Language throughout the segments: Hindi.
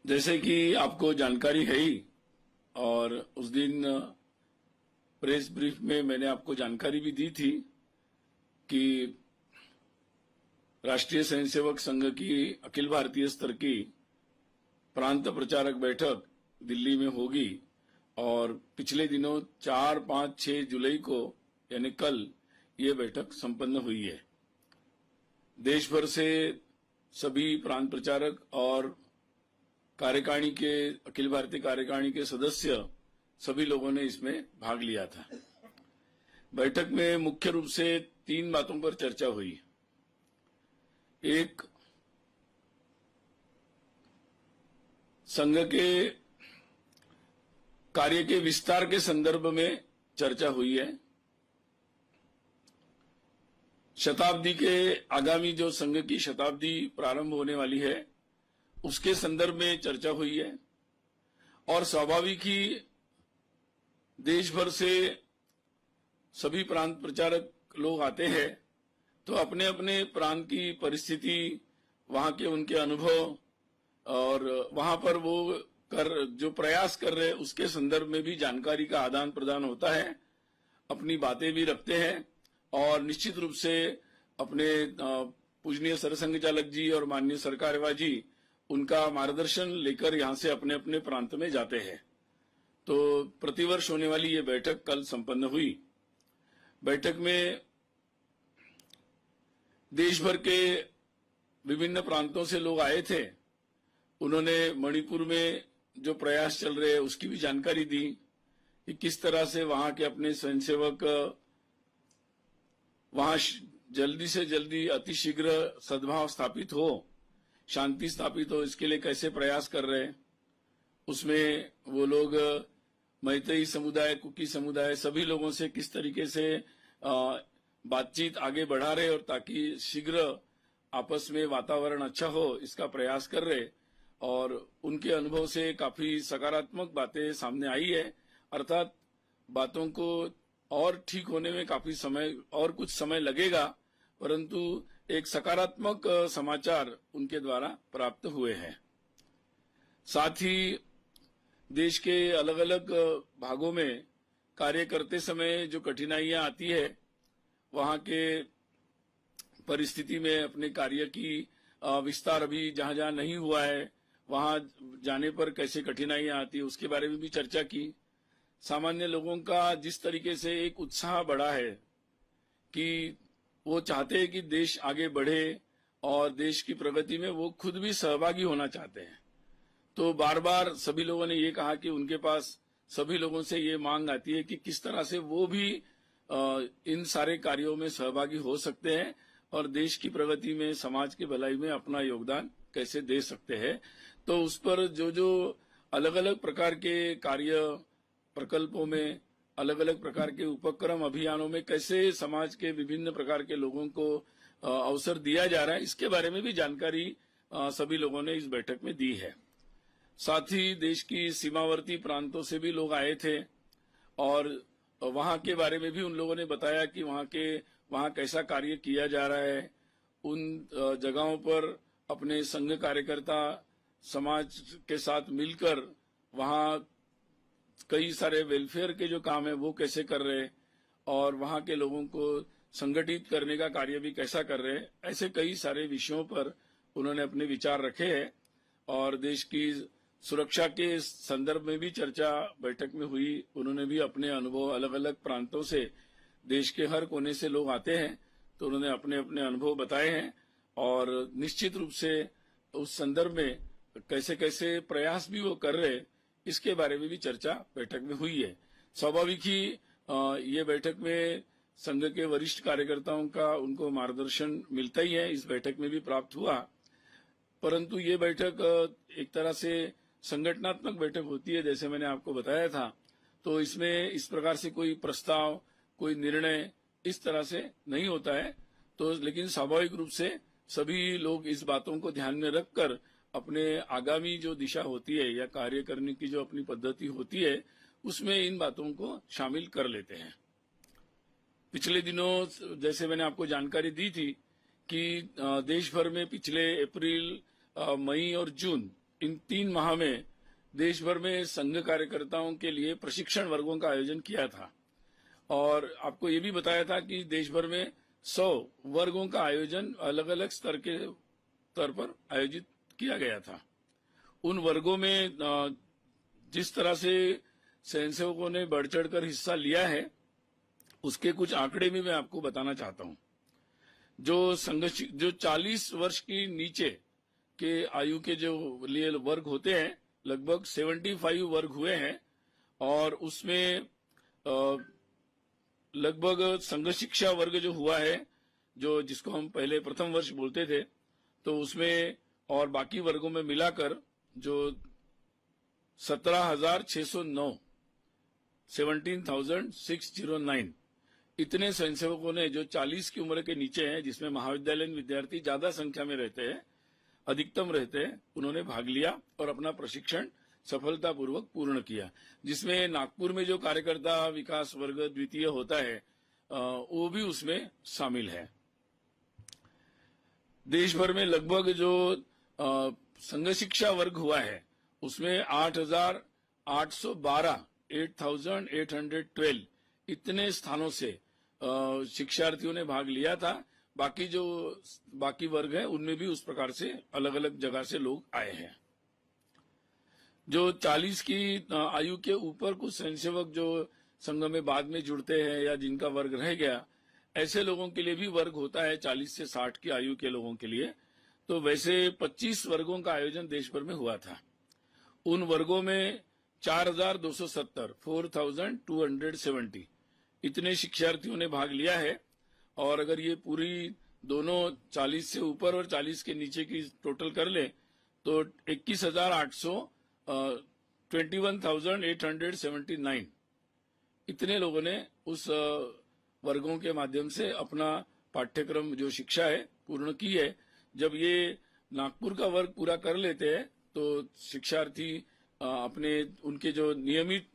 जैसे कि आपको जानकारी है ही, और उस दिन प्रेस ब्रीफ में मैंने आपको जानकारी भी दी थी कि राष्ट्रीय स्वयंसेवक संघ की अखिल भारतीय स्तर की प्रांत प्रचारक बैठक दिल्ली में होगी और पिछले दिनों 4, 5, 6 जुलाई को यानी कल ये बैठक संपन्न हुई है। देश भर से सभी प्रांत प्रचारक और कार्यकारिणी के अखिल भारतीय कार्यकारिणी के सदस्य सभी लोगों ने इसमें भाग लिया था। बैठक में मुख्य रूप से 3 बातों पर चर्चा हुई। एक, संघ के कार्य के विस्तार के संदर्भ में चर्चा हुई है। शताब्दी के आगामी जो संघ की शताब्दी प्रारंभ होने वाली है उसके संदर्भ में चर्चा हुई है और स्वाभाविक ही देश भर से सभी प्रांत प्रचारक लोग आते हैं तो अपने अपने प्रांत की परिस्थिति, वहां के उनके अनुभव और वहां पर वो जो प्रयास कर रहे हैं उसके संदर्भ में भी जानकारी का आदान प्रदान होता है, अपनी बातें भी रखते हैं और निश्चित रूप से अपने पूजनीय सरसंघ चालक जी और माननीय सरकारेवा जी उनका मार्गदर्शन लेकर यहां से अपने अपने प्रांत में जाते हैं। तो प्रतिवर्ष होने वाली ये बैठक कल संपन्न हुई। बैठक में देश भर के विभिन्न प्रांतों से लोग आए थे। उन्होंने मणिपुर में जो प्रयास चल रहे हैं उसकी भी जानकारी दी कि किस तरह से वहां के अपने स्वयंसेवक वहां जल्दी से जल्दी अतिशीघ्र सद्भाव स्थापित हो, शांति स्थापित हो, इसके लिए कैसे प्रयास कर रहे हैं। उसमें वो लोग मैतेई समुदाय, कुकी समुदाय, सभी लोगों से किस तरीके से बातचीत आगे बढ़ा रहे और ताकि शीघ्र आपस में वातावरण अच्छा हो इसका प्रयास कर रहे और उनके अनुभव से काफी सकारात्मक बातें सामने आई है। अर्थात बातों को और ठीक होने में काफी समय और कुछ समय लगेगा, परंतु एक सकारात्मक समाचार उनके द्वारा प्राप्त हुए हैं। साथ ही देश के अलग अलग भागों में कार्य करते समय जो कठिनाइयां आती है, वहां के परिस्थिति में अपने कार्य की विस्तार अभी जहां जहां नहीं हुआ है वहां जाने पर कैसे कठिनाइयां आती है उसके बारे में भी चर्चा की। सामान्य लोगों का जिस तरीके से एक उत्साह बढ़ा है कि वो चाहते हैं कि देश आगे बढ़े और देश की प्रगति में वो खुद भी सहभागी होना चाहते हैं। तो बार बार सभी लोगों ने ये कहा कि उनके पास सभी लोगों से ये मांग आती है कि किस तरह से वो भी इन सारे कार्यों में सहभागी हो सकते हैं और देश की प्रगति में, समाज की भलाई में अपना योगदान कैसे दे सकते हैं। तो उस पर जो जो अलग अलग प्रकार के कार्य प्रकल्पों में, अलग अलग प्रकार के उपक्रम अभियानों में कैसे समाज के विभिन्न प्रकार के लोगों को अवसर दिया जा रहा है, इसके बारे में भी जानकारी सभी लोगों ने इस बैठक में दी है। साथ ही देश की सीमावर्ती प्रांतों से भी लोग आए थे और वहां के बारे में भी उन लोगों ने बताया कि वहां कैसा कार्य किया जा रहा है। उन जगहों पर अपने संघ कार्यकर्ता समाज के साथ मिलकर वहां कई सारे वेलफेयर के जो काम है वो कैसे कर रहे हैं और वहां के लोगों को संगठित करने का कार्य भी कैसा कर रहे हैं। ऐसे कई सारे विषयों पर उन्होंने अपने विचार रखे हैं और देश की सुरक्षा के संदर्भ में भी चर्चा बैठक में हुई। उन्होंने भी अपने अनुभव, अलग अलग प्रांतों से, देश के हर कोने से लोग आते हैं तो उन्होंने अपने अपने अनुभव बताए हैं और निश्चित रूप से उस संदर्भ में कैसे कैसे प्रयास भी वो कर रहे इसके बारे में भी चर्चा बैठक में हुई है। स्वाभाविक ही ये बैठक में संघ के वरिष्ठ कार्यकर्ताओं का उनको मार्गदर्शन मिलता ही है, इस बैठक में भी प्राप्त हुआ। परंतु ये बैठक एक तरह से संगठनात्मक बैठक होती है, जैसे मैंने आपको बताया था। तो इसमें इस प्रकार से कोई प्रस्ताव, कोई निर्णय इस तरह से नहीं होता है। तो लेकिन स्वाभाविक रूप से सभी लोग इस बातों को ध्यान में रखकर अपने आगामी जो दिशा होती है या कार्य करने की जो अपनी पद्धति होती है उसमें इन बातों को शामिल कर लेते हैं। पिछले दिनों जैसे मैंने आपको जानकारी दी थी कि देश भर में पिछले अप्रैल, मई और जून इन 3 माह में देश भर में संघ कार्यकर्ताओं के लिए प्रशिक्षण वर्गों का आयोजन किया था और आपको ये भी बताया था कि देश भर में 100 वर्गों का आयोजन अलग अलग स्तर पर आयोजित किया गया था। उन वर्गों में जिस तरह से स्वयंसेवकों ने बढ़ चढ़कर हिस्सा लिया है उसके कुछ आंकड़े भी मैं आपको बताना चाहता हूं। जो 40 वर्ष की नीचे के आयु के जो लिए वर्ग होते हैं लगभग 75 वर्ग हुए हैं और उसमें लगभग संघ शिक्षा वर्ग जो हुआ है जो जिसको हम पहले प्रथम वर्ष बोलते थे तो उसमें और बाकी वर्गों में मिलाकर जो 17,609 17,609 इतने स्वयंसेवकों ने जो 40 की उम्र के नीचे हैं जिसमें महाविद्यालयीन विद्यार्थी ज्यादा संख्या में रहते हैं अधिकतम रहते हैं उन्होंने भाग लिया और अपना प्रशिक्षण सफलतापूर्वक पूर्ण किया जिसमें नागपुर में जो कार्यकर्ता विकास वर्ग द्वितीय होता है वो भी उसमें शामिल है। देश भर में लगभग जो संघ शिक्षा वर्ग हुआ है उसमें 8,812 इतने स्थानों से शिक्षार्थियों ने भाग लिया था। बाकी वर्ग हैं उनमें भी उस प्रकार से अलग अलग जगह से लोग आए हैं। जो 40 की आयु के ऊपर कुछ स्वयंसेवक जो संघ में बाद में जुड़ते हैं या जिनका वर्ग रह गया ऐसे लोगों के लिए भी वर्ग होता है 40 से 60 की आयु के लोगों के लिए। तो वैसे 25 वर्गों का आयोजन देश भर में हुआ था। उन वर्गों में 4,270 इतने शिक्षार्थियों ने भाग लिया है और अगर ये पूरी दोनों 40 से ऊपर और 40 के नीचे की टोटल कर ले तो 21,879 इतने लोगों ने उस वर्गों के माध्यम से अपना पाठ्यक्रम जो शिक्षा है पूर्ण की है। जब ये नागपुर का वर्ग पूरा कर लेते हैं तो शिक्षार्थी अपने उनके जो नियमित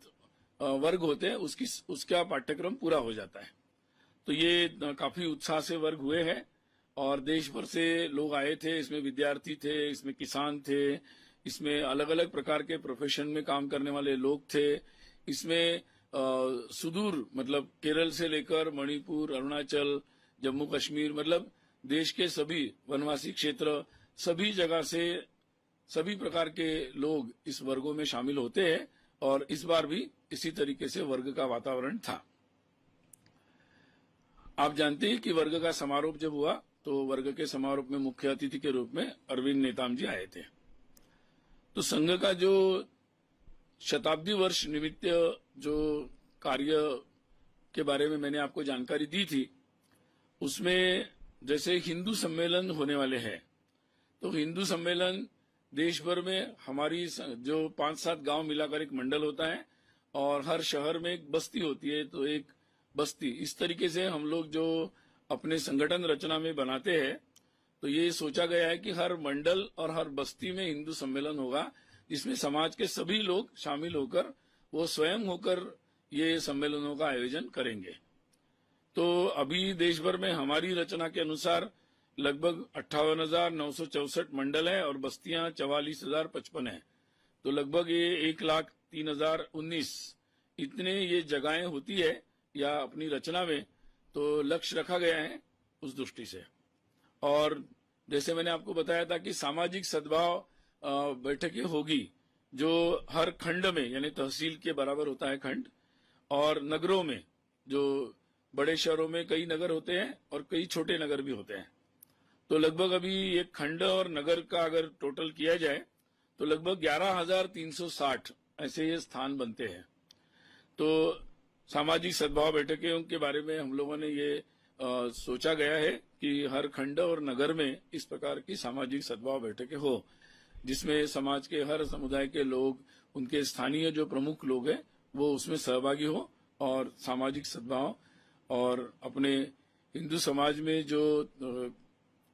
वर्ग होते हैं उसका पाठ्यक्रम पूरा हो जाता है। तो ये काफी उत्साह से वर्ग हुए हैं और देश भर से लोग आए थे। इसमें विद्यार्थी थे, इसमें किसान थे, इसमें अलग अलग प्रकार के प्रोफेशन में काम करने वाले लोग थे, इसमें सुदूर मतलब केरल से लेकर मणिपुर, अरुणाचल, जम्मू कश्मीर मतलब देश के सभी वनवासी क्षेत्र सभी जगह से सभी प्रकार के लोग इस वर्गों में शामिल होते हैं और इस बार भी इसी तरीके से वर्ग का वातावरण था। आप जानते हैं कि वर्ग का समारोह जब हुआ तो वर्ग के समारोह में मुख्य अतिथि के रूप में अरविंद नेताम जी आए थे। तो संघ का जो शताब्दी वर्ष निमित्त जो कार्य के बारे में मैंने आपको जानकारी दी थी उसमें जैसे हिंदू सम्मेलन होने वाले हैं तो हिंदू सम्मेलन देश भर में हमारी जो 5-7 गांव मिलाकर एक मंडल होता है और हर शहर में एक बस्ती होती है तो एक बस्ती इस तरीके से हम लोग जो अपने संगठन रचना में बनाते हैं तो ये सोचा गया है कि हर मंडल और हर बस्ती में हिंदू सम्मेलन होगा जिसमें समाज के सभी लोग शामिल होकर वो स्वयं होकर ये सम्मेलनों का आयोजन करेंगे। तो अभी देश भर में हमारी रचना के अनुसार लगभग 58,964 मंडल है और बस्तियां 44,055 है। तो लगभग ये 1,03,019 इतने ये जगहें होती है या अपनी रचना में तो लक्ष्य रखा गया है उस दृष्टि से। और जैसे मैंने आपको बताया था कि सामाजिक सद्भाव बैठकें होगी जो हर खंड में यानी तहसील के बराबर होता है खंड और नगरों में जो बड़े शहरों में कई नगर होते हैं और कई छोटे नगर भी होते हैं। तो लगभग अभी एक खंड और नगर का अगर टोटल किया जाए तो लगभग 11,360 ऐसे ये स्थान बनते हैं। तो सामाजिक सद्भाव बैठकों के बारे में हम लोगों ने ये सोचा गया है कि हर खंड और नगर में इस प्रकार की सामाजिक सद्भाव बैठकें हो जिसमें समाज के हर समुदाय के लोग उनके स्थानीय जो प्रमुख लोग हैं वो उसमें सहभागी हो और सामाजिक सद्भाव और अपने हिंदू समाज में जो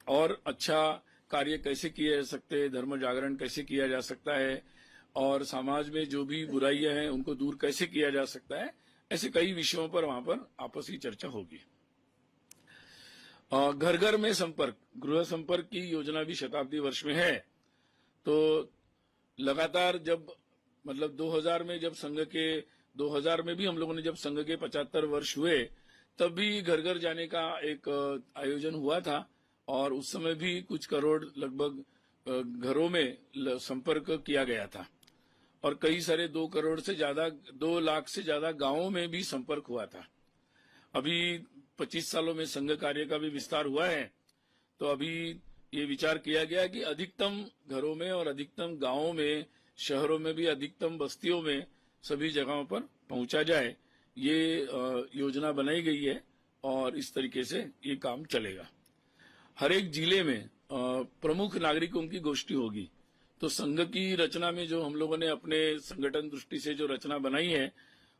और अच्छा कार्य कैसे किए जा सकते हैं, धर्म जागरण कैसे किया जा सकता है और समाज में जो भी बुराइयां हैं उनको दूर कैसे किया जा सकता है, ऐसे कई विषयों पर वहां पर आपसी चर्चा होगी। घर घर में संपर्क, गृह संपर्क की योजना भी शताब्दी वर्ष में है। तो लगातार जब मतलब 2000 में जब संघ के 2000 में भी हम लोगों ने जब संघ के 75 वर्ष हुए तब भी घर घर जाने का एक आयोजन हुआ था और उस समय भी कुछ करोड़ लगभग घरों में संपर्क किया गया था और कई सारे 2 करोड़ से ज्यादा 2 लाख से ज्यादा गांवों में भी संपर्क हुआ था। अभी 25 सालों में संघ कार्य का भी विस्तार हुआ है तो अभी ये विचार किया गया कि अधिकतम घरों में और अधिकतम गांवों में, शहरों में भी अधिकतम बस्तियों में सभी जगहों पर पहुंचा जाए, ये योजना बनाई गई है और इस तरीके से ये काम चलेगा। हर एक जिले में प्रमुख नागरिकों की गोष्ठी होगी। तो संघ की रचना में जो हम लोगों ने अपने संगठन दृष्टि से जो रचना बनाई है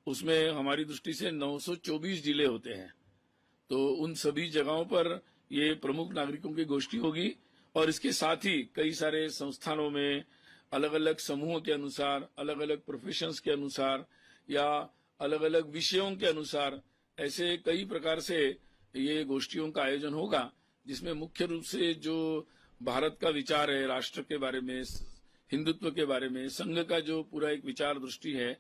उसमें हमारी दृष्टि से 924 जिले होते हैं। तो उन सभी जगहों पर ये प्रमुख नागरिकों की गोष्ठी होगी और इसके साथ ही कई सारे संस्थानों में अलग अलग समूहों के अनुसार, अलग अलग प्रोफेशंस के अनुसार या अलग अलग विषयों के अनुसार ऐसे कई प्रकार से ये गोष्ठियों का आयोजन होगा जिसमें मुख्य रूप से जो भारत का विचार है, राष्ट्र के बारे में, हिंदुत्व के बारे में, संघ का जो पूरा एक विचार दृष्टि है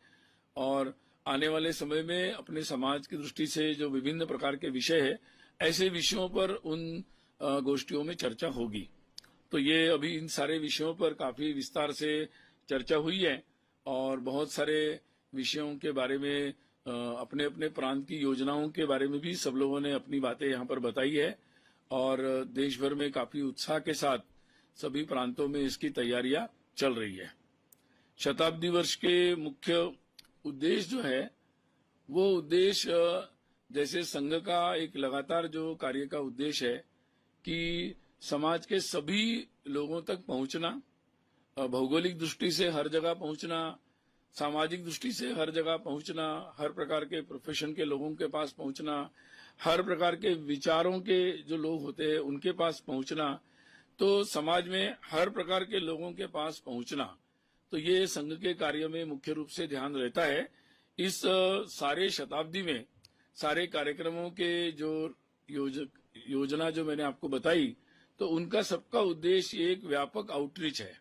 और आने वाले समय में अपने समाज की दृष्टि से जो विभिन्न प्रकार के विषय है, ऐसे विषयों पर उन गोष्ठियों में चर्चा होगी। तो ये अभी इन सारे विषयों पर काफी विस्तार से चर्चा हुई है और बहुत सारे विषयों के बारे में अपने अपने प्रांत की योजनाओं के बारे में भी सब लोगों ने अपनी बातें यहाँ पर बताई है और देश भर में काफी उत्साह के साथ सभी प्रांतों में इसकी तैयारियां चल रही है। शताब्दी वर्ष के मुख्य उद्देश्य जो है वो उद्देश्य जैसे संघ का एक लगातार जो कार्य का उद्देश्य है कि समाज के सभी लोगों तक पहुंचना, भौगोलिक दृष्टि से हर जगह पहुंचना, सामाजिक दृष्टि से हर जगह पहुंचना, हर प्रकार के प्रोफेशन के लोगों के पास पहुंचना, हर प्रकार के विचारों के जो लोग होते हैं उनके पास पहुंचना, तो समाज में हर प्रकार के लोगों के पास पहुंचना, तो ये संघ के कार्य में मुख्य रूप से ध्यान रहता है। इस सारे शताब्दी में सारे कार्यक्रमों के जो योजना जो मैंने आपको बताई तो उनका सबका उद्देश्य एक व्यापक आउटरीच है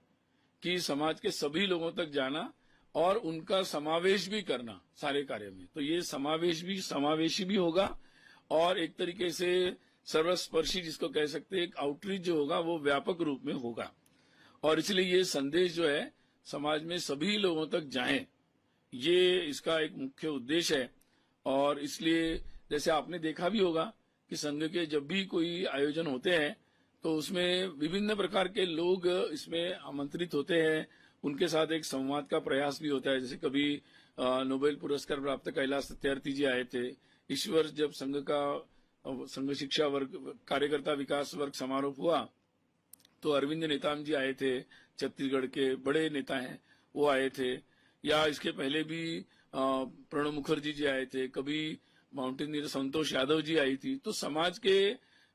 कि समाज के सभी लोगों तक जाना और उनका समावेश भी करना सारे कार्य में। तो ये समावेशी भी होगा और एक तरीके से सर्वस्पर्शी जिसको कह सकते हैं एक आउटरीच जो होगा वो व्यापक रूप में होगा और इसलिए ये संदेश जो है समाज में सभी लोगों तक जाए, ये इसका एक मुख्य उद्देश्य है। और इसलिए जैसे आपने देखा भी होगा कि संघ के जब भी कोई आयोजन होते हैं तो उसमें विभिन्न प्रकार के लोग इसमें आमंत्रित होते हैं, उनके साथ एक संवाद का प्रयास भी होता है। जैसे कभी नोबेल पुरस्कार प्राप्त कैलाश सत्यार्थी जी आए थे। इस वर्ष जब संघ शिक्षा वर्ग कार्यकर्ता विकास वर्ग समारोह हुआ तो अरविंद नेताम जी आए थे, छत्तीसगढ़ के बड़े नेता हैं, वो आए थे। या इसके पहले भी प्रणब मुखर्जी जी आए थे, कभी माउंटेनियर संतोष यादव जी आई थी। तो समाज के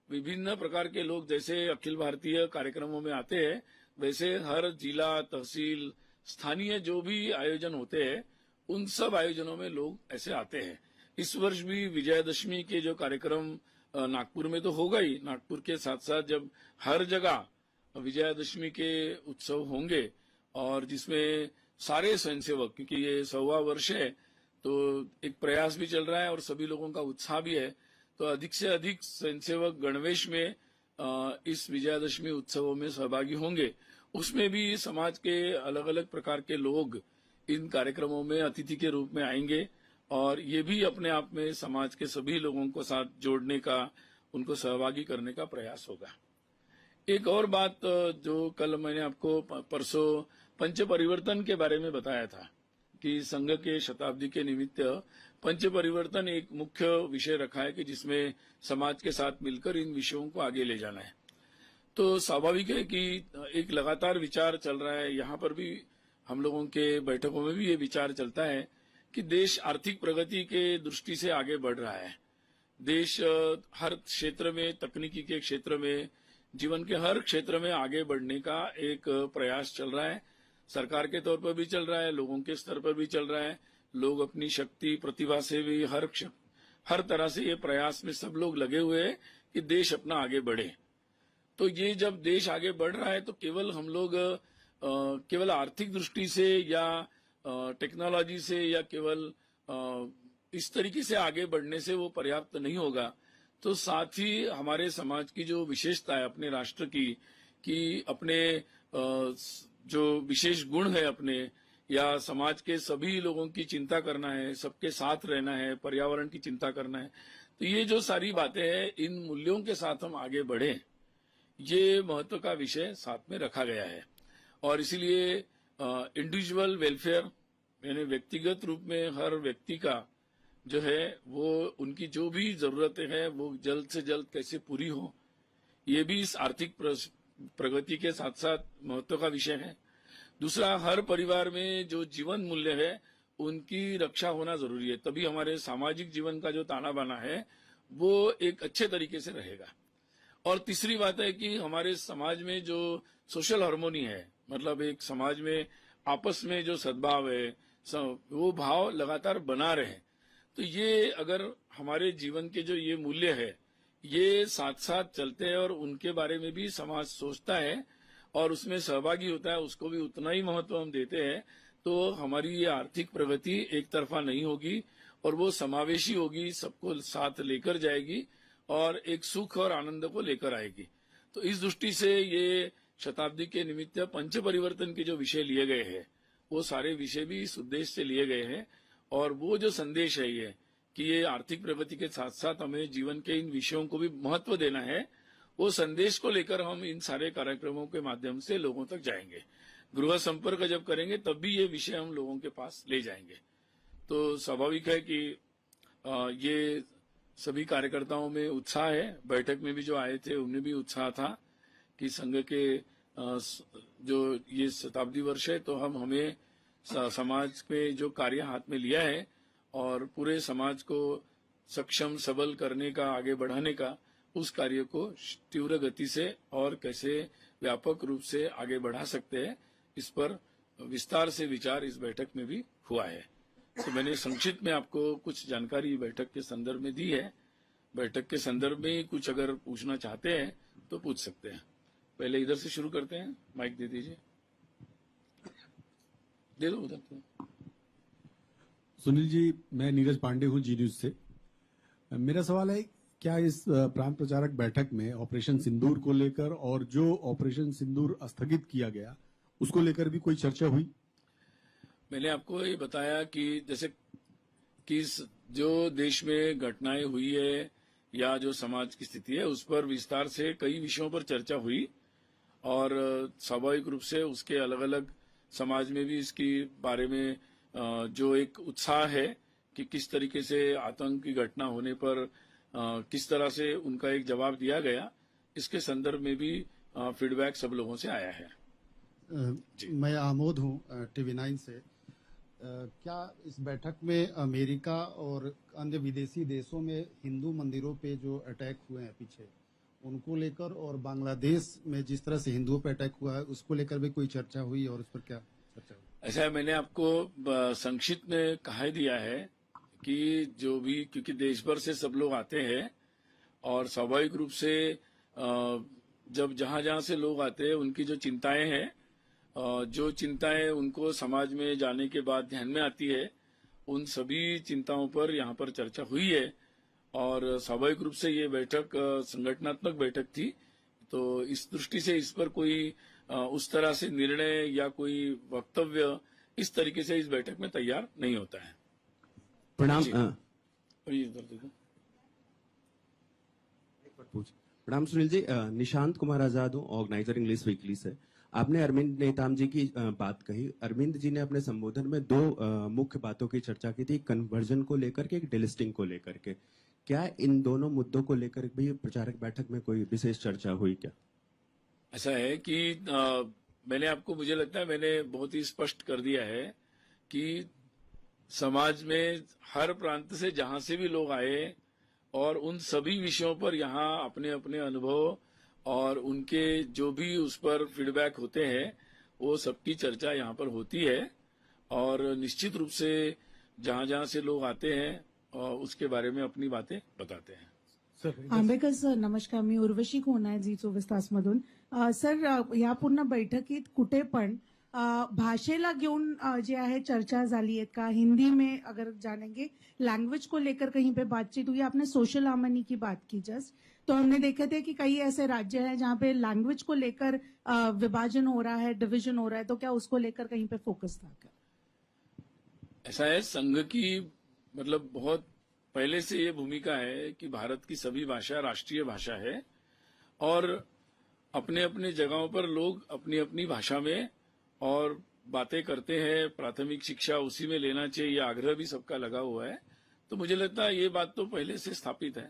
विभिन्न प्रकार के लोग जैसे अखिल भारतीय कार्यक्रमों में आते हैं वैसे हर जिला, तहसील, स्थानीय जो भी आयोजन होते हैं उन सब आयोजनों में लोग ऐसे आते हैं। इस वर्ष भी विजयादशमी के जो कार्यक्रम नागपुर में तो होगा ही, नागपुर के साथ साथ जब हर जगह विजयादशमी के उत्सव होंगे और जिसमें सारे स्वयंसेवक, क्योंकि ये 100वां वर्ष है तो एक प्रयास भी चल रहा है और सभी लोगों का उत्साह भी है, तो अधिक से अधिक स्वयंसेवक गणवेश में इस विजयादशमी उत्सवों में सहभागी होंगे। उसमें भी समाज के अलग अलग प्रकार के लोग इन कार्यक्रमों में अतिथि के रूप में आएंगे और ये भी अपने आप में समाज के सभी लोगों को साथ जोड़ने का, उनको सहभागी करने का प्रयास होगा। एक और बात जो कल मैंने आपको परसों पंच परिवर्तन के बारे में बताया था कि संघ के शताब्दी के निमित्त पंच परिवर्तन एक मुख्य विषय रखा है कि जिसमें समाज के साथ मिलकर इन विषयों को आगे ले जाना है। तो स्वाभाविक है कि एक लगातार विचार चल रहा है, यहाँ पर भी हम लोगों के बैठकों में भी ये विचार चलता है कि देश आर्थिक प्रगति के दृष्टि से आगे बढ़ रहा है। देश हर क्षेत्र में, तकनीकी के क्षेत्र में, जीवन के हर क्षेत्र में आगे बढ़ने का एक प्रयास चल रहा है। सरकार के तौर पर भी चल रहा है, लोगों के स्तर पर भी चल रहा है। लोग अपनी शक्ति, प्रतिभा से भी हर तरह से ये प्रयास में सब लोग लगे हुए हैं कि देश अपना आगे बढ़े। तो ये जब देश आगे बढ़ रहा है तो केवल हम लोग केवल आर्थिक दृष्टि से या टेक्नोलॉजी से या केवल इस तरीके से आगे बढ़ने से वो पर्याप्त नहीं होगा। तो साथ ही हमारे समाज की जो विशेषता है अपने राष्ट्र की, कि अपने जो विशेष गुण है अपने, या समाज के सभी लोगों की चिंता करना है, सबके साथ रहना है, पर्यावरण की चिंता करना है, तो ये जो सारी बातें हैं, इन मूल्यों के साथ हम आगे बढ़े, ये महत्व का विषय साथ में रखा गया है। और इसीलिए इंडिविजुअल वेलफेयर यानी व्यक्तिगत रूप में हर व्यक्ति का जो है वो उनकी जो भी जरूरतें हैं वो जल्द से जल्द कैसे पूरी हो, ये भी इस आर्थिक प्रगति के साथ साथ महत्व का विषय है। दूसरा, हर परिवार में जो जीवन मूल्य है उनकी रक्षा होना जरूरी है, तभी हमारे सामाजिक जीवन का जो ताना बाना है वो एक अच्छे तरीके से रहेगा। और तीसरी बात है कि हमारे समाज में जो सोशल हार्मोनी है, मतलब एक समाज में आपस में जो सद्भाव है, वो भाव लगातार बना रहे, तो ये अगर हमारे जीवन के जो ये मूल्य है ये साथ साथ चलते हैं और उनके बारे में भी समाज सोचता है और उसमें सहभागी होता है, उसको भी उतना ही महत्व हम देते हैं, तो हमारी ये आर्थिक प्रगति एक तरफा नहीं होगी और वो समावेशी होगी, सबको साथ लेकर जाएगी और एक सुख और आनंद को लेकर आएगी। तो इस दृष्टि से ये शताब्दी के निमित्त पंच परिवर्तन के जो विषय लिए गए हैं वो सारे विषय भी इस उद्देश्य से लिए गए हैं। और वो जो संदेश है ये कि ये आर्थिक प्रगति के साथ साथ हमें जीवन के इन विषयों को भी महत्व देना है, वो संदेश को लेकर हम इन सारे कार्यक्रमों के माध्यम से लोगों तक जाएंगे। गृह संपर्क जब करेंगे तब भी ये विषय हम लोगों के पास ले जाएंगे। तो स्वाभाविक है कि ये सभी कार्यकर्ताओं में उत्साह है। बैठक में भी जो आए थे उनमें भी उत्साह था कि संघ के जो ये शताब्दी वर्ष है तो हमें समाज में जो कार्य हाथ में लिया है और पूरे समाज को सक्षम सबल करने का, आगे बढ़ाने का, उस कार्य को तीव्र गति से और कैसे व्यापक रूप से आगे बढ़ा सकते हैं, इस पर विस्तार से विचार इस बैठक में भी हुआ है। तो मैंने संक्षिप्त में आपको कुछ जानकारी बैठक के संदर्भ में दी है। बैठक के संदर्भ में कुछ अगर पूछना चाहते हैं तो पूछ सकते हैं। पहले इधर से शुरू करते हैं, माइक दे दीजिए। दे दो उधर तो। सुनील जी, मैं नीरज पांडे हूं जी न्यूज से। मेरा सवाल है, क्या इस प्रांत प्रचारक बैठक में ऑपरेशन सिंदूर को लेकर और जो ऑपरेशन सिंदूर स्थगित किया गया उसको लेकर भी कोई चर्चा हुई? मैंने आपको ये बताया कि जैसे कि जो देश में घटनाएं हुई है या जो समाज की स्थिति है उस पर विस्तार से कई विषयों पर चर्चा हुई और स्वाभाविक रूप से उसके अलग अलग समाज में भी इसके बारे में जो एक उत्साह है कि किस तरीके से आतंक की घटना होने पर किस तरह से उनका एक जवाब दिया गया, इसके संदर्भ में भी फीडबैक सब लोगों से आया है। मैं आमोद हूं TV9 से। क्या इस बैठक में अमेरिका और अन्य विदेशी देशों में हिंदू मंदिरों पे जो अटैक हुए हैं पीछे, उनको लेकर और बांग्लादेश में जिस तरह से हिंदुओं पे अटैक हुआ है उसको लेकर भी कोई चर्चा हुई और उस पर क्या चर्चा हुई? ऐसा है, मैंने आपको संक्षिप्त में कहा दिया है कि जो भी, क्योंकि देश भर से सब लोग आते हैं और स्वाभाविक रूप से जब जहां जहां से लोग आते हैं उनकी जो चिंताएं हैं, जो चिंताएं उनको समाज में जाने के बाद ध्यान में आती है, उन सभी चिंताओं पर यहाँ पर चर्चा हुई है। और स्वाभाविक रूप से ये बैठक संगठनात्मक बैठक थी, तो इस दृष्टि से इस पर कोई उस तरह से निर्णय या कोई वक्तव्य इस तरीके से इस बैठक में तैयार नहीं होता है। प्रणाम। प्रणाम सुनील जी, निशांत कुमार आजाद हूँ, ऑर्गेनाइजर इंग्लिश वीकली से। आपने अरविंद नेताम जी की बात कही। अरविंद जी ने अपने संबोधन में दो मुख्य बातों की चर्चा की थी, कन्वर्जन को लेकर के, एक डिलिस्टिंग को लेकर के। क्या इन दोनों मुद्दों को लेकर भी प्रचारक बैठक में कोई विशेष चर्चा हुई क्या? ऐसा है कि मैंने आपको, मुझे लगता है मैंने बहुत ही स्पष्ट कर दिया है कि समाज में हर प्रांत से जहां से भी लोग आए और उन सभी विषयों पर यहाँ अपने अपने अनुभव और उनके जो भी उस पर फीडबैक होते हैं वो सबकी चर्चा यहाँ पर होती है और निश्चित रूप से जहां जहां से लोग आते हैं और उसके बारे में अपनी बातें बताते हैं। आंबेकर सर नमस्कार, मी उर्वशी कोण आहे जी 24 तास मधून। सर, या पूर्ण बैठकीत कुठे पण भाषेला घेऊन जे आहे चर्चा झाली आहेत का? हिंदी में अगर जानेंगे, लैंग्वेज को लेकर कहीं पे बातचीत हुई? आपने सोशल हार्मनी की बात की जस्ट, तो हमने देखे थे कि कई ऐसे राज्य हैं जहां पे लैंग्वेज को लेकर विभाजन हो रहा है, डिवीजन हो रहा है, तो क्या उसको लेकर कहीं पे फोकस था क्या? ऐसा है, संघ की मतलब बहुत पहले से ये भूमिका है कि भारत की सभी भाषा राष्ट्रीय भाषा है और अपने अपने जगहों पर लोग अपनी अपनी भाषा में और बातें करते हैं। प्राथमिक शिक्षा उसी में लेना चाहिए, यह आग्रह भी सबका लगा हुआ है। तो मुझे लगता है ये बात तो पहले से स्थापित है।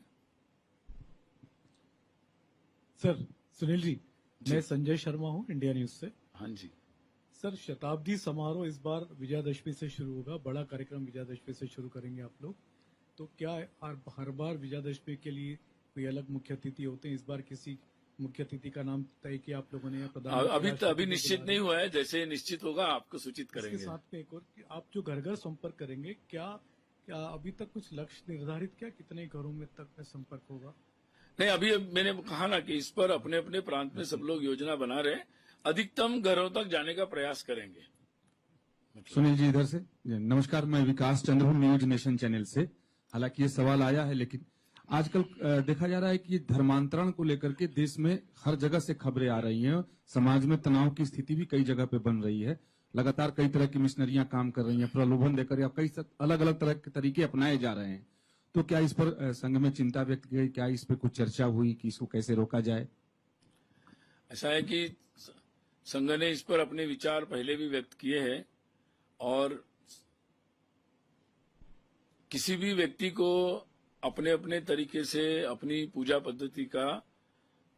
सर, सुनील जी, मैं संजय शर्मा हूं इंडिया न्यूज से। हाँ जी सर, शताब्दी समारोह इस बार विजयादशमी से शुरू होगा, बड़ा कार्यक्रम विजयादशमी से शुरू करेंगे आप लोग। तो क्या हर बार विजयादशमी के लिए कोई अलग मुख्य अतिथि होते हैं? इस बार किसी मुख्य अतिथि का नाम तय किया आप लोगों ने या अभी निश्चित नहीं हुआ है, जैसे निश्चित होगा आपको सूचित करेंगे। इसके साथ में एक और कि आप जो घर घर संपर्क करेंगे, क्या अभी तक कुछ लक्ष्य निर्धारित किया, कितने घरों में तक में संपर्क होगा? नहीं, अभी मैंने कहा ना कि इस पर अपने अपने प्रांत में सब लोग योजना बना रहे हैं, अधिकतम घरों तक जाने का प्रयास करेंगे। सुनील जी इधर से। नमस्कार, मैं विकास चंद्र हूं न्यूज नेशन चैनल से। हालांकि ये सवाल आया है, लेकिन आजकल देखा जा रहा है कि धर्मांतरण को लेकर के देश में हर जगह से खबरें आ रही हैं। समाज में तनाव की स्थिति भी कई जगह पे बन रही है। लगातार कई तरह की मिशनरियां काम कर रही हैं, प्रलोभन देकर या कई अलग अलग तरह के तरीके अपनाए जा रहे हैं। तो क्या इस पर संघ में चिंता व्यक्त की गई? क्या इस पर कुछ चर्चा हुई कि इसको कैसे रोका जाए? ऐसा है कि संघ ने इस पर अपने विचार पहले भी व्यक्त किए हैं और किसी भी व्यक्ति को अपने अपने तरीके से अपनी पूजा पद्धति का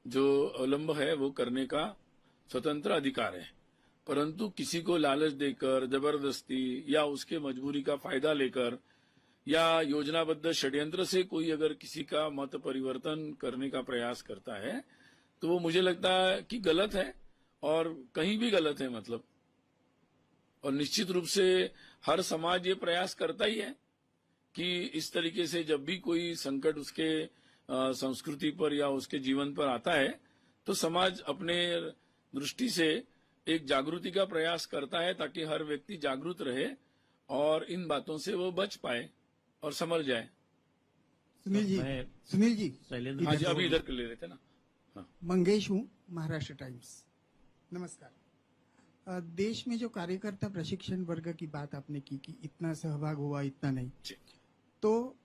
जो अवलंब है वो करने का स्वतंत्र अधिकार है, परंतु किसी को लालच देकर, जबरदस्ती या उसके मजबूरी का फायदा लेकर या योजनाबद्ध षड्यंत्र से कोई अगर किसी का मत परिवर्तन करने का प्रयास करता है तो वो मुझे लगता है कि गलत है और कहीं भी गलत है मतलब। और निश्चित रूप से हर समाज ये प्रयास करता ही है कि इस तरीके से जब भी कोई संकट उसके संस्कृति पर या उसके जीवन पर आता है तो समाज अपने दृष्टि से एक जागृति का प्रयास करता है ताकि हर व्यक्ति जागरूक रहे और इन बातों से वो बच पाए और संभल जाए। सुनील जी हाँ जी, अभी इधर ले रहे थे ना। हाँ। मंगेश हूँ, महाराष्ट्र टाइम्स। नमस्कार। देश में जो कार्यकर्ता प्रशिक्षण वर्ग की बात आपने की कि इतना सहभाग हुआ, इतना नहीं, तो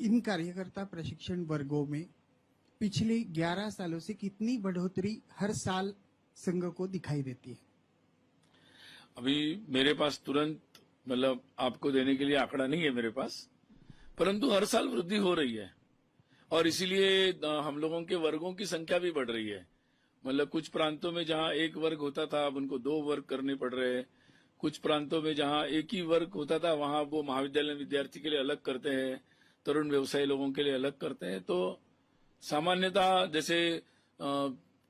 इन कार्यकर्ता प्रशिक्षण वर्गों में पिछले 11 सालों से कितनी बढ़ोतरी हर साल संघ को दिखाई देती है? अभी मेरे पास तुरंत मतलब आपको देने के लिए आंकड़ा नहीं है मेरे पास, परंतु हर साल वृद्धि हो रही है और इसीलिए हम लोगों के वर्गों की संख्या भी बढ़ रही है। मतलब कुछ प्रांतों में जहां एक वर्ग होता था अब उनको 2 वर्ग करने पड़ रहे हैं। कुछ प्रांतों में जहां एक ही वर्ग होता था वहां वो महाविद्यालय विद्यार्थी के लिए अलग करते हैं, तरुण व्यवसायी लोगों के लिए अलग करते हैं। तो सामान्यतः जैसे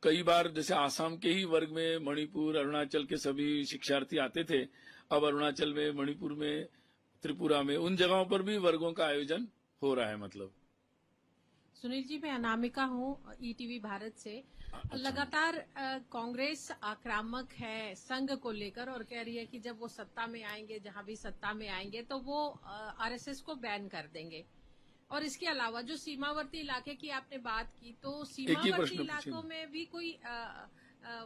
कई बार जैसे आसाम के ही वर्ग में मणिपुर, अरुणाचल के सभी शिक्षार्थी आते थे, अब अरुणाचल में, मणिपुर में, त्रिपुरा में, उन जगहों पर भी वर्गों का आयोजन हो रहा है। मतलब सुनील जी, मैं अनामिका हूँ ईटीवी भारत से। लगातार कांग्रेस आक्रामक है संघ को लेकर और कह रही है कि जब वो सत्ता में आएंगे, जहां भी सत्ता में आएंगे तो वो आरएसएस को बैन कर देंगे। और इसके अलावा जो सीमावर्ती इलाके की आपने बात की, तो सीमावर्ती इलाकों में भी कोई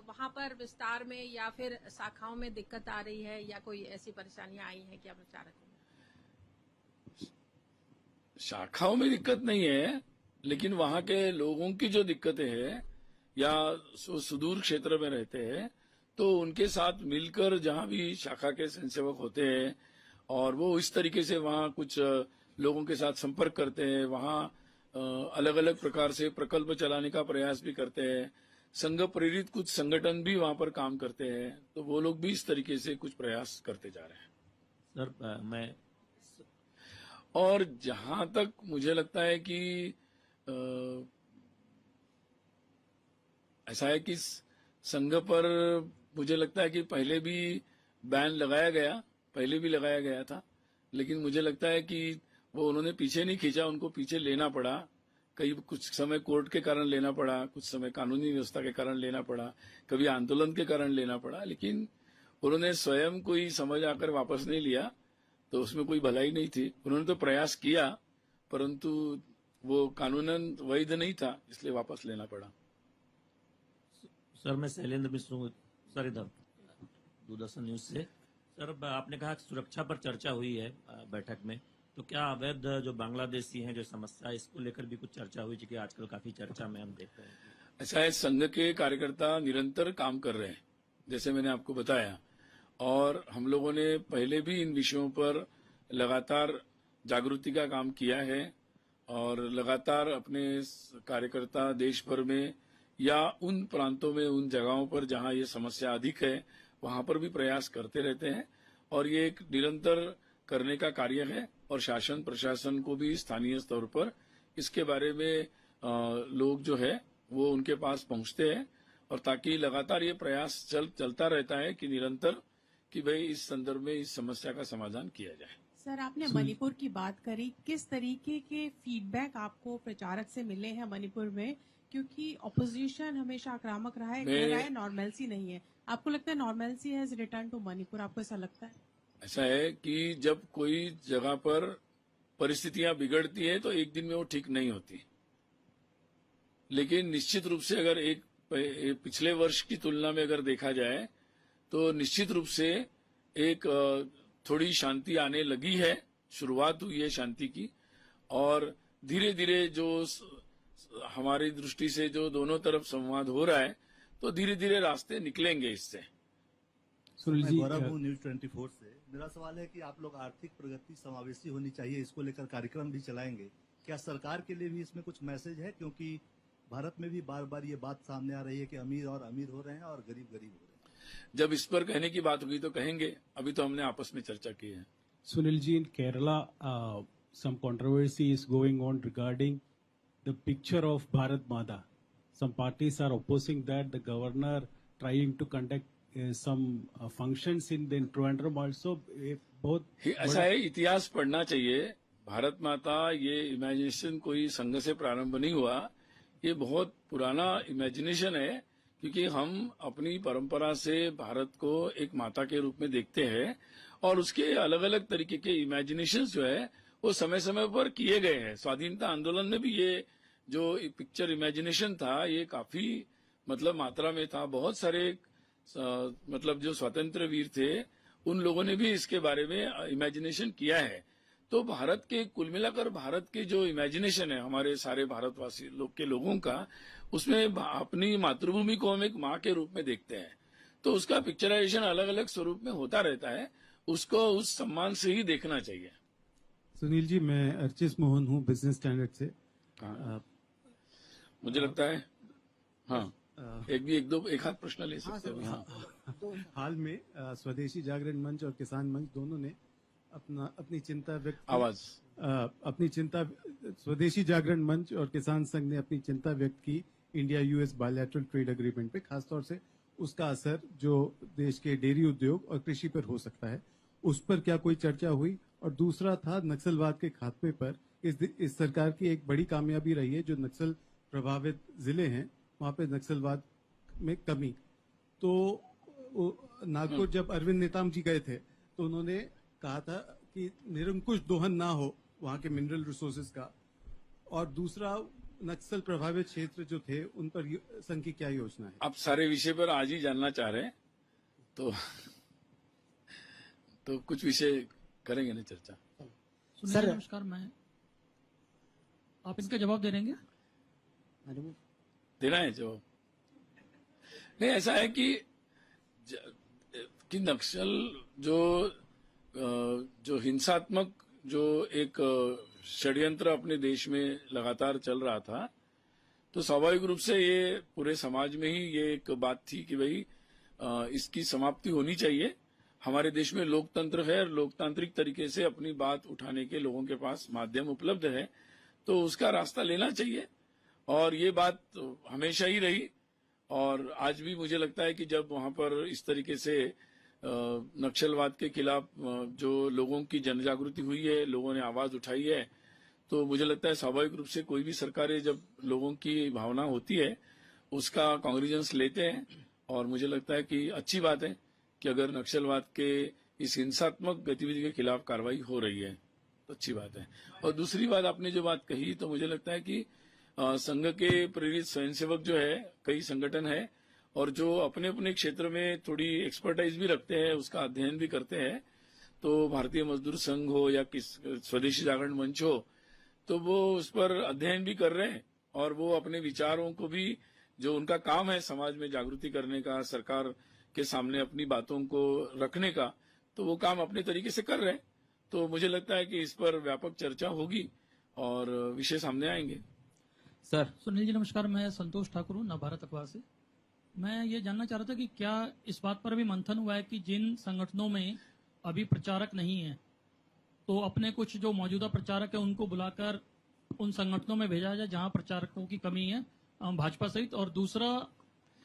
वहां पर विस्तार में या फिर शाखाओं में दिक्कत आ रही है या कोई ऐसी परेशानियां आई हैं क्या प्रचारकों में? शाखाओं में दिक्कत नहीं है, लेकिन वहां के लोगों की जो दिक्कतें हैं या सुदूर क्षेत्र में रहते हैं तो उनके साथ मिलकर जहां भी शाखा के स्वयंसेवक होते हैं और वो इस तरीके से वहां कुछ लोगों के साथ संपर्क करते हैं, वहां अलग अलग प्रकार से प्रकल्प चलाने का प्रयास भी करते हैं। संघ प्रेरित कुछ संगठन भी वहां पर काम करते हैं, तो वो लोग भी इस तरीके से कुछ प्रयास करते जा रहे हैं। सर मैं और जहां तक मुझे लगता है कि ऐसा है कि संघ पर मुझे लगता है कि पहले भी बैन लगाया गया था, लेकिन मुझे लगता है कि वो उन्होंने पीछे नहीं खींचा, उनको पीछे लेना पड़ा। कुछ समय कोर्ट के कारण लेना पड़ा, कुछ समय कानूनी व्यवस्था के कारण लेना पड़ा, कभी आंदोलन के कारण लेना पड़ा, लेकिन उन्होंने स्वयं कोई समझ आकर वापस नहीं लिया, तो उसमें कोई भलाई नहीं थी। उन्होंने तो प्रयास किया, परंतु वो कानूनन वैध नहीं था, इसलिए वापस लेना पड़ा। सर, मैं शैलेंद्र मिश्र हूँ, सर इधर दूरदर्शन न्यूज से। सर, आपने कहा कि सुरक्षा पर चर्चा हुई है बैठक में, तो क्या अवैध जो बांग्लादेशी हैं जो समस्या, इसको लेकर भी कुछ चर्चा हुई, क्योंकि आजकल काफी चर्चा में हम देख रहे हैं। ऐसा है, संघ के कार्यकर्ता निरंतर काम कर रहे हैं, जैसे मैंने आपको बताया, और हम लोगों ने पहले भी इन विषयों पर लगातार जागृति का काम किया है और लगातार अपने कार्यकर्ता देश भर में या उन प्रांतों में, उन जगहों पर जहां ये समस्या अधिक है, वहां पर भी प्रयास करते रहते हैं। और ये एक निरंतर करने का कार्य है और शासन प्रशासन को भी स्थानीय स्तर पर इसके बारे में लोग जो है वो उनके पास पहुंचते हैं, और ताकि लगातार ये प्रयास चलता रहता है कि निरंतर कि भाई इस संदर्भ में इस समस्या का समाधान किया जाए। सर, आपने मणिपुर की बात करी, किस तरीके के फीडबैक आपको प्रचारक से मिले हैं मणिपुर में? क्योंकि ऑपोजिशन हमेशा आक्रामक रहा है, कह रहा है नॉर्मलसी नहीं है। आपको लगता है normalcy has return to Manipur? आपको ऐसा लगता है? ऐसा है कि जब कोई जगह पर परिस्थितियां बिगड़ती है तो एक दिन में वो ठीक नहीं होती, लेकिन निश्चित रूप से अगर एक पिछले वर्ष की तुलना में अगर देखा जाए तो निश्चित रूप से एक थोड़ी शांति आने लगी है, शुरुआत हुई है शांति की, और धीरे धीरे जो हमारी दृष्टि से जो दोनों तरफ संवाद हो रहा है, तो धीरे धीरे रास्ते निकलेंगे इससे। सुनील जी, गौरव हूँ न्यूज 24 से। मेरा सवाल है कि आप लोग आर्थिक प्रगति समावेशी होनी चाहिए, इसको लेकर कार्यक्रम भी चलाएंगे, क्या सरकार के लिए भी इसमें कुछ मैसेज है? क्योंकि भारत में भी बार बार ये बात सामने आ रही है कि अमीर और अमीर हो रहे हैं और गरीब गरीब हो रहे हैं। जब इस पर कहने की बात होगी तो कहेंगे, अभी तो हमने आपस में चर्चा की है। Sunil ji, in Kerala, some controversy is going on regarding the picture of Bharat Mata. Some parties are opposing that. The governor trying to conduct some functions in the Trivandrum also. बहुत ऐसा है, इतिहास पढ़ना चाहिए। भारत माता ये इमेजिनेशन कोई संघ से प्रारंभ नहीं हुआ, ये बहुत पुराना इमेजिनेशन है, क्योंकि हम अपनी परंपरा से भारत को एक माता के रूप में देखते हैं, और उसके अलग अलग तरीके के इमेजिनेशंस जो है वो समय समय पर किए गए हैं। स्वाधीनता आंदोलन में भी ये जो पिक्चर इमेजिनेशन था ये काफी मात्रा में था। बहुत सारे मतलब जो स्वतंत्र वीर थे उन लोगों ने भी इसके बारे में इमेजिनेशन किया है। तो भारत के कुल मिलाकर भारत के जो इमेजिनेशन है हमारे सारे भारतवासी के लोगों का, उसमें अपनी मातृभूमि को हम एक माँ के रूप में देखते हैं, तो उसका पिक्चराइजेशन अलग अलग स्वरूप में होता रहता है, उसको उस सम्मान से ही देखना चाहिए। सुनील जी, मैं अर्चिस मोहन हूँ बिजनेस स्टैंडर्ड से। मुझे लगता है हाँ, एक हाथ प्रश्न ले सकते हैं। तो हाल में स्वदेशी जागरण मंच और किसान मंच दोनों ने अपनी चिंता व्यक्त अपनी चिंता स्वदेशी जागरण मंच और किसान संघ ने अपनी चिंता व्यक्त की India US bilateral trade agreement पे, खासतौर से उसका असर जो देश के डेयरी उद्योग और कृषि पर हो सकता है, उस पर क्या कोई चर्चा हुई? और दूसरा था नक्सलवाद के खात्मे पर। इस सरकार की एक बड़ी कामयाबी रही है, जो नक्सल प्रभावित जिले हैं वहां पे नक्सलवाद में कमी। तो नागपुर जब अरविंद नेताम जी गए थे तो उन्होंने कहा था कि निरंकुश दोहन ना हो वहां के मिनरल रिसोर्सेज का, और दूसरा नक्सल प्रभावित क्षेत्र जो थे उन पर संघ की क्या योजना है? आप सारे विषय पर आज ही जानना चाह रहे हैं तो कुछ विषय करेंगे ना चर्चा। सर नमस्कार, मैं आप इनका जवाब दे देंगे? देना है जवाब? नहीं, ऐसा है कि नक्सल जो हिंसात्मक जो एक षड्यंत्र अपने देश में लगातार चल रहा था, तो स्वाभाविक रूप से ये पूरे समाज में ही ये एक बात थी कि भाई इसकी समाप्ति होनी चाहिए। हमारे देश में लोकतंत्र है और लोकतांत्रिक तरीके से अपनी बात उठाने के लोगों के पास माध्यम उपलब्ध है, तो उसका रास्ता लेना चाहिए। और ये बात हमेशा ही रही, और आज भी मुझे लगता है कि जब वहां पर इस तरीके से नक्सलवाद के खिलाफ जो लोगों की जनजागृति हुई है, लोगों ने आवाज उठाई है, तो मुझे लगता है स्वाभाविक रूप से कोई भी सरकारें जब लोगों की भावना होती है उसका कॉन्ग्निजेंस लेते हैं, और मुझे लगता है कि अच्छी बात है कि अगर नक्सलवाद के इस हिंसात्मक गतिविधि के खिलाफ कार्रवाई हो रही है तो अच्छी बात है। और दूसरी बात, आपने जो बात कही तो मुझे लगता है कि संघ के प्रेरित स्वयंसेवक जो है, कई संगठन है और जो अपने अपने क्षेत्र में थोड़ी एक्सपर्टाइज भी रखते हैं, उसका अध्ययन भी करते हैं, तो भारतीय मजदूर संघ हो या किस स्वदेशी जागरण मंच हो, तो वो उस पर अध्ययन भी कर रहे हैं और वो अपने विचारों को भी, जो उनका काम है समाज में जागृति करने का, सरकार के सामने अपनी बातों को रखने का, तो वो काम अपने तरीके से कर रहे हैं। तो मुझे लगता है कि इस पर व्यापक चर्चा होगी और विषय सामने आएंगे। सर सुनील जी नमस्कार, मैं संतोष ठाकुर हूँ नवभारत अखबार से। मैं ये जानना चाह रहा था कि क्या इस बात पर भी मंथन हुआ है कि जिन संगठनों में अभी प्रचारक नहीं है तो अपने कुछ जो मौजूदा प्रचारक है उनको बुलाकर उन संगठनों में भेजा जाए जहां प्रचारकों की कमी है, भाजपा सहित। और दूसरा,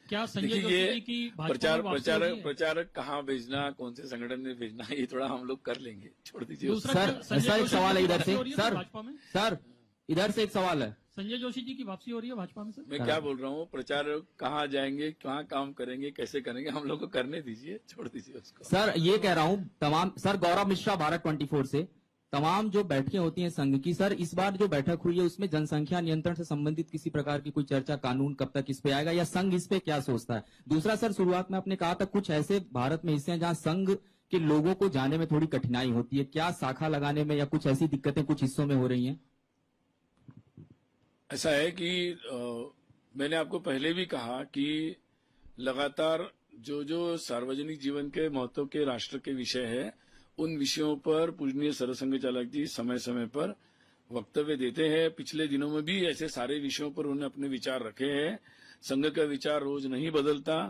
क्या संजय जोशी की भाजपा में वापसी हो रही है? प्रचारक कहाँ भेजना, कौन से संगठन में भेजना, ये थोड़ा हम लोग कर लेंगे, छोड़ दीजिए। दूसरा, सर एक सवाल है इधर से, भाजपा में सर इधर से एक सवाल है। संजय जोशी जी की वापसी हो रही है भाजपा में सर? मैं क्या बोल रहा हूँ, प्रचारक कहाँ जाएंगे, कहाँ काम करेंगे, कैसे करेंगे, हम लोग को करने दीजिए, छोड़ दीजिए उसको। सर ये कह रहा हूँ तमाम, सर गौरव मिश्रा भारत 24 से, तमाम जो बैठकें होती हैं संघ की, सर इस बार जो बैठक हुई है उसमें जनसंख्या नियंत्रण से संबंधित किसी प्रकार की कोई चर्चा, कानून कब तक इस पे आएगा या संघ इस पे क्या सोचता है? दूसरा सर, शुरुआत में आपने कहा था कुछ ऐसे भारत में हिस्से हैं जहां संघ के लोगों को जाने में थोड़ी कठिनाई होती है, क्या शाखा लगाने में या कुछ ऐसी दिक्कतें कुछ हिस्सों में हो रही हैं? ऐसा है कि मैंने आपको पहले भी कहा कि लगातार जो जो सार्वजनिक जीवन के महत्व के राष्ट्र के विषय है, उन विषयों पर पूजनीय सरसंघ चालक जी समय समय पर वक्तव्य देते हैं। पिछले दिनों में भी ऐसे सारे विषयों पर उन्होंने अपने विचार रखे हैं। संघ का विचार रोज नहीं बदलता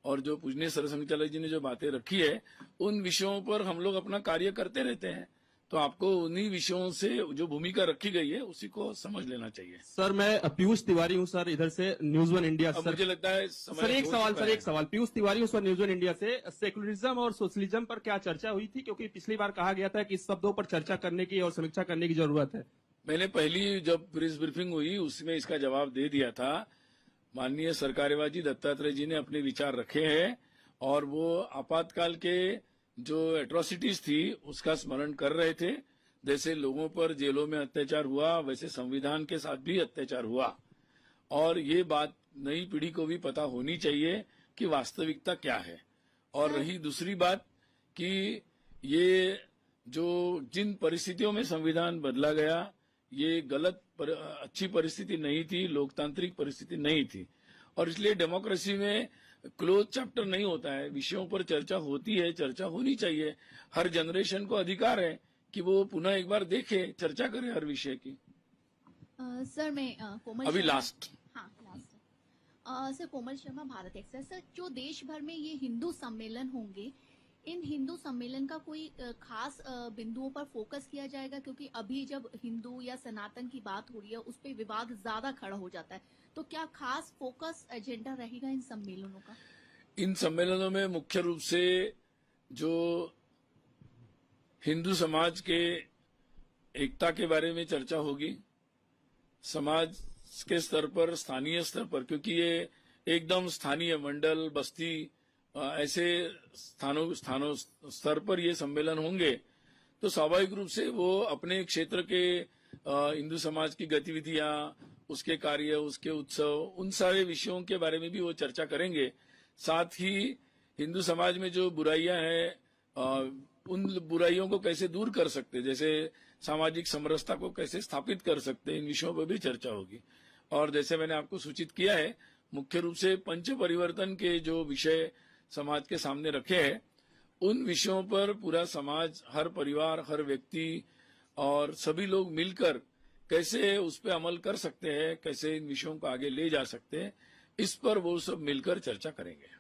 और जो पूजनीय सरसंघ चालक जी ने जो बातें रखी है, उन विषयों पर हम लोग अपना कार्य करते रहते हैं। तो आपको उन्हीं विषयों से जो भूमिका रखी गई है उसी को समझ लेना चाहिए। सर मैं पीयूष तिवारी हूँ सर, इधर से न्यूज वन इंडिया। सर मुझे लगता है सर एक सवाल पीयूष तिवारी हूँ सर, न्यूज वन इंडिया से। सेकुलरिज्म और सोशलिज्म पर क्या चर्चा हुई थी? क्योंकि पिछली बार कहा गया था कि इस शब्दों पर चर्चा करने की और समीक्षा करने की जरूरत है। मैंने पहली जब प्रेस ब्रीफिंग हुई उसमें इसका जवाब दे दिया था। माननीय सरकारेवाजी दत्तात्रेय जी ने अपने विचार रखे हैं और वो आपातकाल के जो एट्रोसिटीज थी उसका स्मरण कर रहे थे। जैसे लोगों पर जेलों में अत्याचार हुआ, वैसे संविधान के साथ भी अत्याचार हुआ और ये बात नई पीढ़ी को भी पता होनी चाहिए कि वास्तविकता क्या है। और रही दूसरी बात कि ये जो जिन परिस्थितियों में संविधान बदला गया, ये अच्छी परिस्थिति नहीं थी, लोकतांत्रिक परिस्थिति नहीं थी और इसलिए डेमोक्रेसी में क्लोज चैप्टर नहीं होता है। विषयों पर चर्चा होती है, चर्चा होनी चाहिए। हर जनरेशन को अधिकार है कि वो पुनः एक बार देखे, चर्चा करे हर विषय की। सर मैं कोमल अभी last sir Komal Sharma Bharat express. Sir जो देश भर में ये हिंदू सम्मेलन होंगे, इन हिंदू सम्मेलन का कोई खास बिंदुओं पर फोकस किया जाएगा? क्योंकि अभी जब हिंदू या सनातन की बात हो रही है उस पर विवाद ज्यादा खड़ा हो जाता है, तो क्या खास फोकस एजेंडा रहेगा इन सम्मेलनों का? इन सम्मेलनों में मुख्य रूप से जो हिंदू समाज के एकता के बारे में चर्चा होगी, समाज के स्तर पर, स्थानीय स्तर पर, क्योंकि ये एकदम स्थानीय मंडल, बस्ती, ऐसे स्थानों स्तर पर ये सम्मेलन होंगे, तो स्वाभाविक रूप से वो अपने क्षेत्र के हिंदू समाज की गतिविधियां, उसके कार्य, उसके उत्सव, उन सारे विषयों के बारे में भी वो चर्चा करेंगे। साथ ही हिंदू समाज में जो बुराइयां हैं, उन बुराइयों को कैसे दूर कर सकते, जैसे सामाजिक समरसता को कैसे स्थापित कर सकते, इन विषयों पर भी चर्चा होगी। और जैसे मैंने आपको सूचित किया है, मुख्य रूप से पंच परिवर्तन के जो विषय समाज के सामने रखे हैं, उन विषयों पर पूरा समाज, हर परिवार, हर व्यक्ति और सभी लोग मिलकर कैसे उस पर अमल कर सकते हैं, कैसे इन विषयों को आगे ले जा सकते हैं, इस पर वो सब मिलकर चर्चा करेंगे।